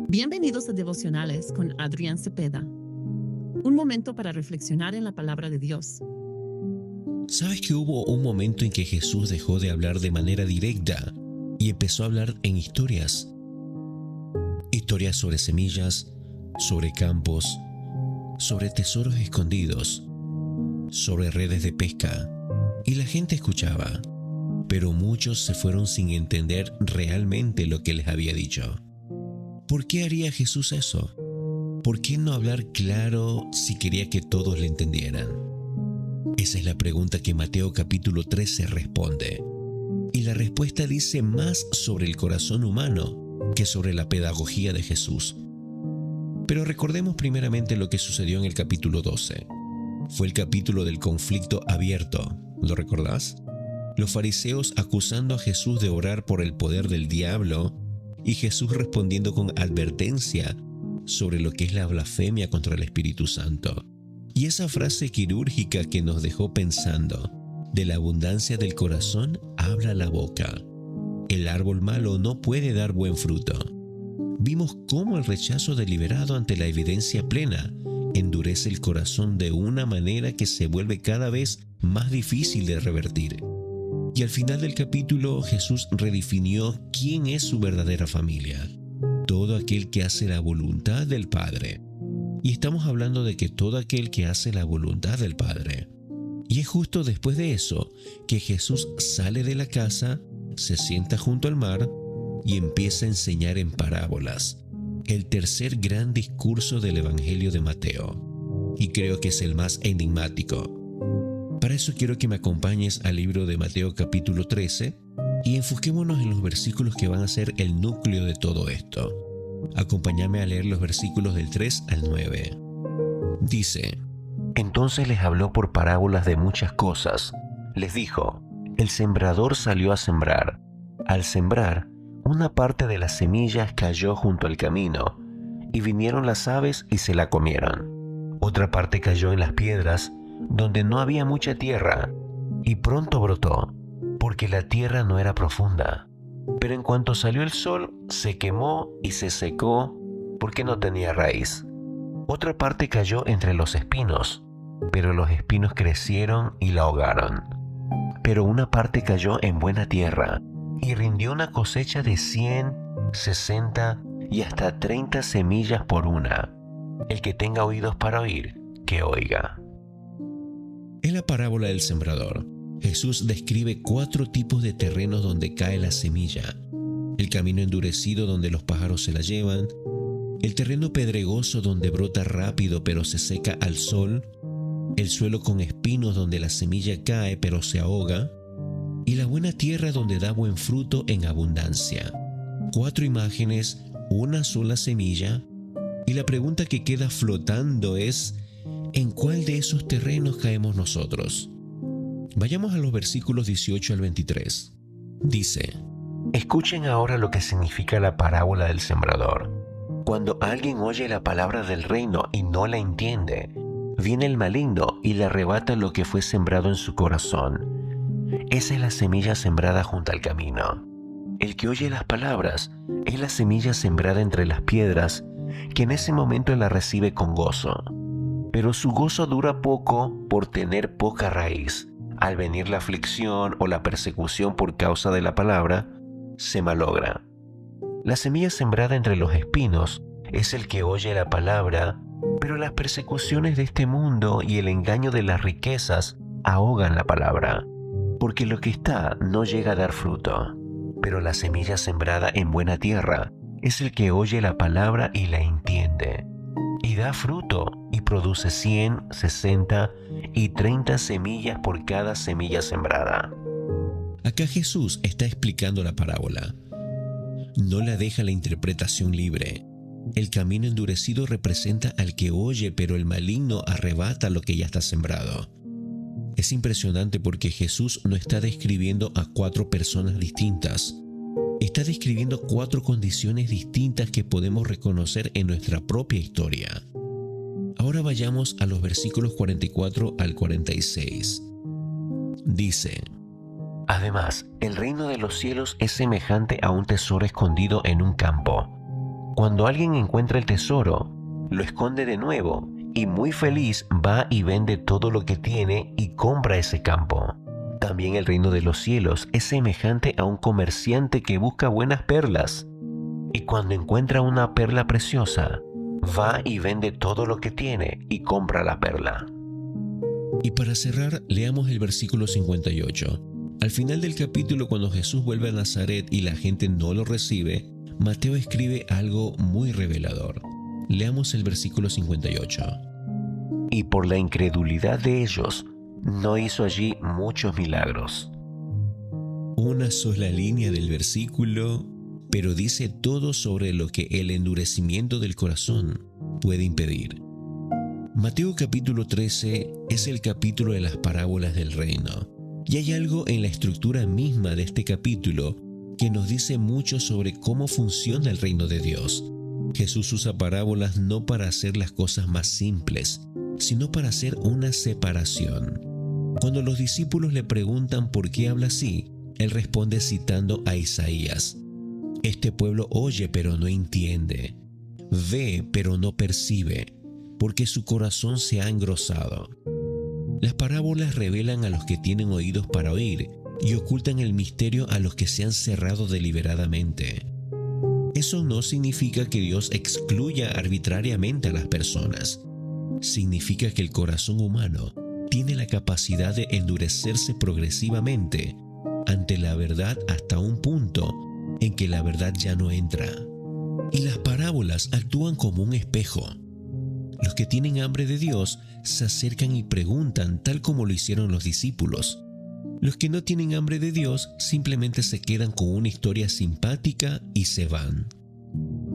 Bienvenidos a Devocionales con Adrián Cepeda. Un momento para reflexionar en la palabra de Dios. ¿Sabes que hubo un momento en que Jesús dejó de hablar de manera directa y empezó a hablar en historias? Historias sobre semillas, sobre campos, sobre tesoros escondidos, sobre redes de pesca. Y la gente escuchaba, pero muchos se fueron sin entender realmente lo que les había dicho. ¿Por qué haría Jesús eso? ¿Por qué no hablar claro si quería que todos le entendieran? Esa es la pregunta que Mateo capítulo 13 responde. Y la respuesta dice más sobre el corazón humano que sobre la pedagogía de Jesús. Pero recordemos primeramente lo que sucedió en el capítulo 12. Fue el capítulo del conflicto abierto. ¿Lo recordás? Los fariseos acusando a Jesús de orar por el poder del diablo y Jesús respondiendo con advertencia sobre lo que es la blasfemia contra el Espíritu Santo. Y esa frase quirúrgica que nos dejó pensando, de la abundancia del corazón habla la boca. El árbol malo no puede dar buen fruto. Vimos cómo el rechazo deliberado ante la evidencia plena endurece el corazón de una manera que se vuelve cada vez más difícil de revertir. Y al final del capítulo, Jesús redefinió quién es su verdadera familia. Todo aquel que hace la voluntad del Padre. Y estamos hablando de que todo aquel que hace la voluntad del Padre. Y es justo después de eso que Jesús sale de la casa, se sienta junto al mar y empieza a enseñar en parábolas. El tercer gran discurso del Evangelio de Mateo. Y creo que es el más enigmático. Para eso quiero que me acompañes al libro de Mateo capítulo 13 y enfoquémonos en los versículos que van a ser el núcleo de todo esto. Acompáñame a leer los versículos del 3 al 9. Dice: Entonces les habló por parábolas de muchas cosas. Les dijo: El sembrador salió a sembrar. Al sembrar, una parte de las semillas cayó junto al camino, y vinieron las aves y se la comieron. Otra parte cayó en las piedras, donde no había mucha tierra, y pronto brotó, porque la tierra no era profunda. Pero en cuanto salió el sol, se quemó y se secó, porque no tenía raíz. Otra parte cayó entre los espinos, pero los espinos crecieron y la ahogaron. Pero una parte cayó en buena tierra, y rindió una cosecha de 100, 60 y hasta 30 semillas por una. El que tenga oídos para oír, que oiga. En la parábola del sembrador, Jesús describe 4 tipos de terrenos donde cae la semilla: el camino endurecido donde los pájaros se la llevan, el terreno pedregoso donde brota rápido pero se seca al sol, el suelo con espinos donde la semilla cae pero se ahoga, y la buena tierra donde da buen fruto en abundancia. 4 imágenes, una sola semilla, y la pregunta que queda flotando es: ¿en cuál de esos terrenos caemos nosotros? Vayamos a los versículos 18 al 23. Dice: Escuchen ahora lo que significa la parábola del sembrador. Cuando alguien oye la palabra del reino y no la entiende, viene el maligno y le arrebata lo que fue sembrado en su corazón. Esa es la semilla sembrada junto al camino. El que oye las palabras es la semilla sembrada entre las piedras, que en ese momento la recibe con gozo. Pero su gozo dura poco por tener poca raíz. Al venir la aflicción o la persecución por causa de la palabra, se malogra. La semilla sembrada entre los espinos es el que oye la palabra, pero las persecuciones de este mundo y el engaño de las riquezas ahogan la palabra, porque lo que está no llega a dar fruto. Pero la semilla sembrada en buena tierra es el que oye la palabra y la entiende, y da fruto y produce 100, 60 y 30 semillas por cada semilla sembrada. Acá Jesús está explicando la parábola. No la deja la interpretación libre. El camino endurecido representa al que oye, pero el maligno arrebata lo que ya está sembrado. Es impresionante porque Jesús no está describiendo a 4 personas distintas. Está describiendo 4 condiciones distintas que podemos reconocer en nuestra propia historia. Ahora vayamos a los versículos 44 al 46. Dice: Además, el reino de los cielos es semejante a un tesoro escondido en un campo. Cuando alguien encuentra el tesoro, lo esconde de nuevo y muy feliz va y vende todo lo que tiene y compra ese campo. También el reino de los cielos es semejante a un comerciante que busca buenas perlas y cuando encuentra una perla preciosa, va y vende todo lo que tiene y compra la perla. Y para cerrar, leamos el versículo 58. Al final del capítulo, cuando Jesús vuelve a Nazaret y la gente no lo recibe, Mateo escribe algo muy revelador. Leamos el versículo 58. Y por la incredulidad de ellos, no hizo allí muchos milagros. Una sola línea del versículo, pero dice todo sobre lo que el endurecimiento del corazón puede impedir. Mateo capítulo 13 es el capítulo de las parábolas del reino, y hay algo en la estructura misma de este capítulo que nos dice mucho sobre cómo funciona el reino de Dios. Jesús usa parábolas no para hacer las cosas más simples, sino para hacer una separación. Cuando los discípulos le preguntan por qué habla así, él responde citando a Isaías: Este pueblo oye pero no entiende, ve pero no percibe, porque su corazón se ha engrosado. Las parábolas revelan a los que tienen oídos para oír y ocultan el misterio a los que se han cerrado deliberadamente. Eso no significa que Dios excluya arbitrariamente a las personas. Significa que el corazón humano tiene la capacidad de endurecerse progresivamente ante la verdad hasta un punto en que la verdad ya no entra. Y las parábolas actúan como un espejo. Los que tienen hambre de Dios se acercan y preguntan tal como lo hicieron los discípulos. Los que no tienen hambre de Dios simplemente se quedan con una historia simpática y se van.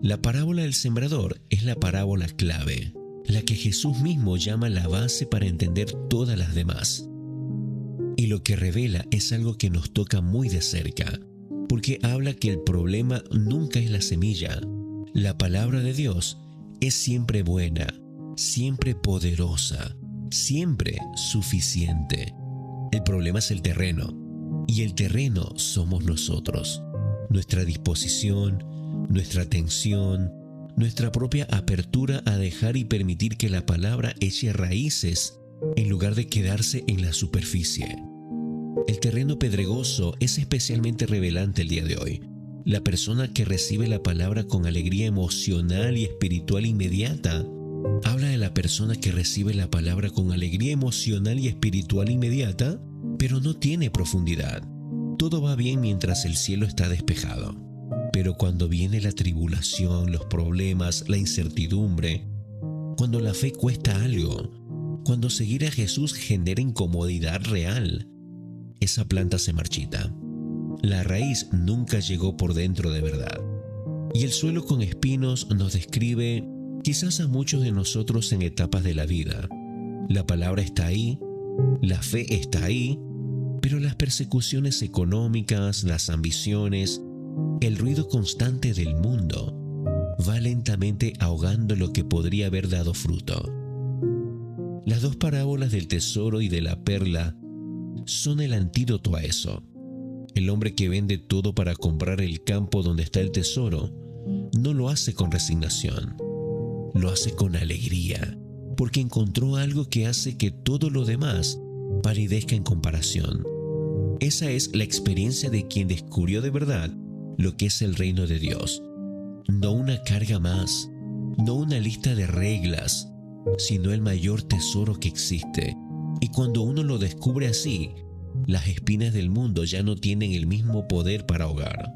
La parábola del sembrador es la parábola clave, la que Jesús mismo llama la base para entender todas las demás. Y lo que revela es algo que nos toca muy de cerca, porque habla que el problema nunca es la semilla. La palabra de Dios es siempre buena, siempre poderosa, siempre suficiente. El problema es el terreno, y el terreno somos nosotros. Nuestra disposición, nuestra atención, nuestra propia apertura a dejar y permitir que la palabra eche raíces en lugar de quedarse en la superficie. El terreno pedregoso es especialmente revelante el día de hoy. La persona que recibe la palabra con alegría emocional y espiritual inmediata habla de la persona que recibe la palabra con alegría emocional y espiritual inmediata, pero no tiene profundidad. Todo va bien mientras el cielo está despejado. Pero cuando viene la tribulación, los problemas, la incertidumbre, cuando la fe cuesta algo, cuando seguir a Jesús genera incomodidad real, esa planta se marchita. La raíz nunca llegó por dentro de verdad. Y el suelo con espinos nos describe quizás a muchos de nosotros en etapas de la vida. La palabra está ahí, la fe está ahí, pero las persecuciones económicas, las ambiciones, el ruido constante del mundo va lentamente ahogando lo que podría haber dado fruto. Las dos parábolas del tesoro y de la perla son el antídoto a eso. El hombre que vende todo para comprar el campo donde está el tesoro no lo hace con resignación, lo hace con alegría, porque encontró algo que hace que todo lo demás palidezca en comparación. Esa es la experiencia de quien descubrió de verdad lo que es el reino de Dios. No una carga más, no una lista de reglas, sino el mayor tesoro que existe. Y cuando uno lo descubre así, las espinas del mundo ya no tienen el mismo poder para ahogar.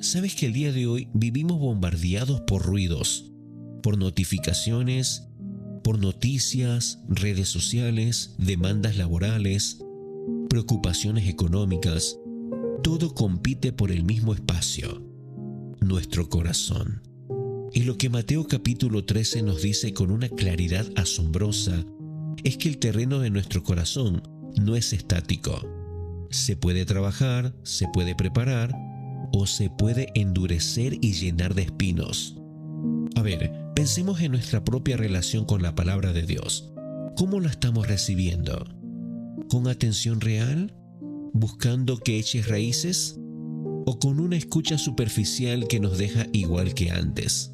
¿Sabes que el día de hoy vivimos bombardeados por ruidos, por notificaciones, por noticias, redes sociales, demandas laborales, preocupaciones económicas? Todo compite por el mismo espacio, nuestro corazón. Y lo que Mateo capítulo 13 nos dice con una claridad asombrosa es que el terreno de nuestro corazón no es estático. Se puede trabajar, se puede preparar o se puede endurecer y llenar de espinos. A ver, pensemos en nuestra propia relación con la palabra de Dios. ¿Cómo la estamos recibiendo? ¿Con atención real? ¿Buscando que eches raíces? o con una escucha superficial que nos deja igual que antes?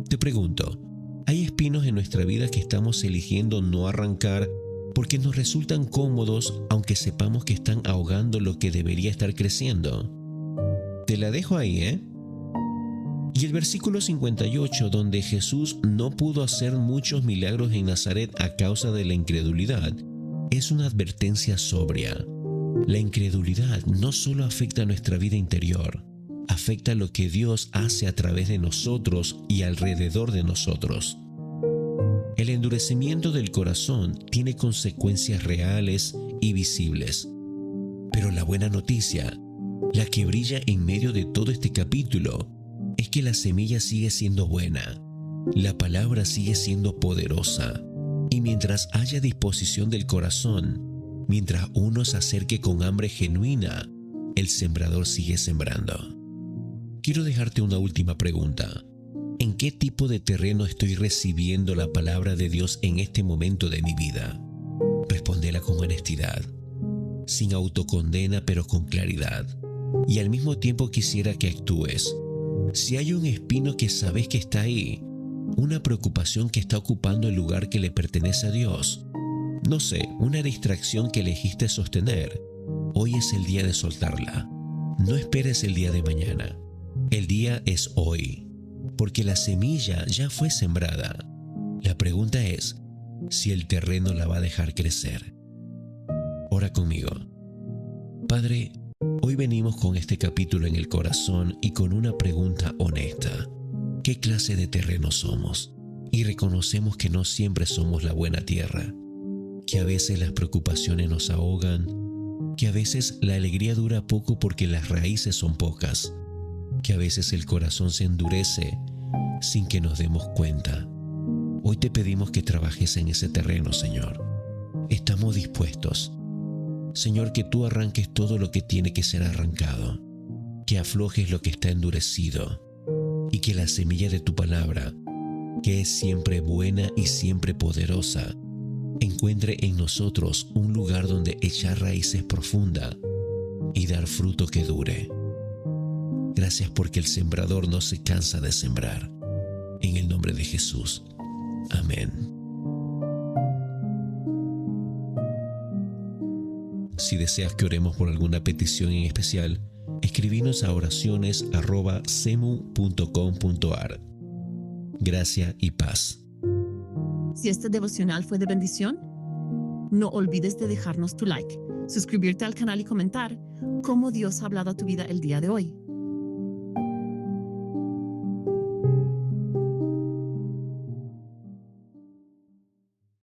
Te pregunto, ¿hay espinos en nuestra vida que estamos eligiendo no arrancar porque nos resultan cómodos aunque sepamos que están ahogando lo que debería estar creciendo? Te la dejo ahí, ¿eh? Y el versículo 58, donde Jesús no pudo hacer muchos milagros en Nazaret a causa de la incredulidad, es una advertencia sobria. La incredulidad no solo afecta a nuestra vida interior, afecta lo que Dios hace a través de nosotros y alrededor de nosotros. El endurecimiento del corazón tiene consecuencias reales y visibles. Pero la buena noticia, la que brilla en medio de todo este capítulo, es que la semilla sigue siendo buena, la palabra sigue siendo poderosa, y mientras haya disposición del corazón, mientras uno se acerque con hambre genuina, el sembrador sigue sembrando. Quiero dejarte una última pregunta. ¿En qué tipo de terreno estoy recibiendo la palabra de Dios en este momento de mi vida? Respóndela con honestidad, sin autocondena, pero con claridad. Y al mismo tiempo quisiera que actúes. Si hay un espino que sabes que está ahí, una preocupación que está ocupando el lugar que le pertenece a Dios, no sé, una distracción que elegiste sostener, hoy es el día de soltarla. No esperes el día de mañana. El día es hoy, porque la semilla ya fue sembrada. La pregunta es si el terreno la va a dejar crecer. Ora conmigo. Padre, hoy venimos con este capítulo en el corazón y con una pregunta honesta. ¿Qué clase de terreno somos? Y reconocemos que no siempre somos la buena tierra, que a veces las preocupaciones nos ahogan, que a veces la alegría dura poco porque las raíces son pocas, que a veces el corazón se endurece sin que nos demos cuenta. Hoy te pedimos que trabajes en ese terreno, Señor. Estamos dispuestos. Señor, que tú arranques todo lo que tiene que ser arrancado, que aflojes lo que está endurecido y que la semilla de tu palabra, que es siempre buena y siempre poderosa, encuentre en nosotros un lugar donde echar raíces profundas y dar fruto que dure. Gracias porque el sembrador no se cansa de sembrar. En el nombre de Jesús. Amén. Si deseas que oremos por alguna petición en especial, escribinos a oraciones@cemu.com.ar. Gracia y paz. Si este devocional fue de bendición, no olvides de dejarnos tu like, suscribirte al canal y comentar cómo Dios ha hablado a tu vida el día de hoy.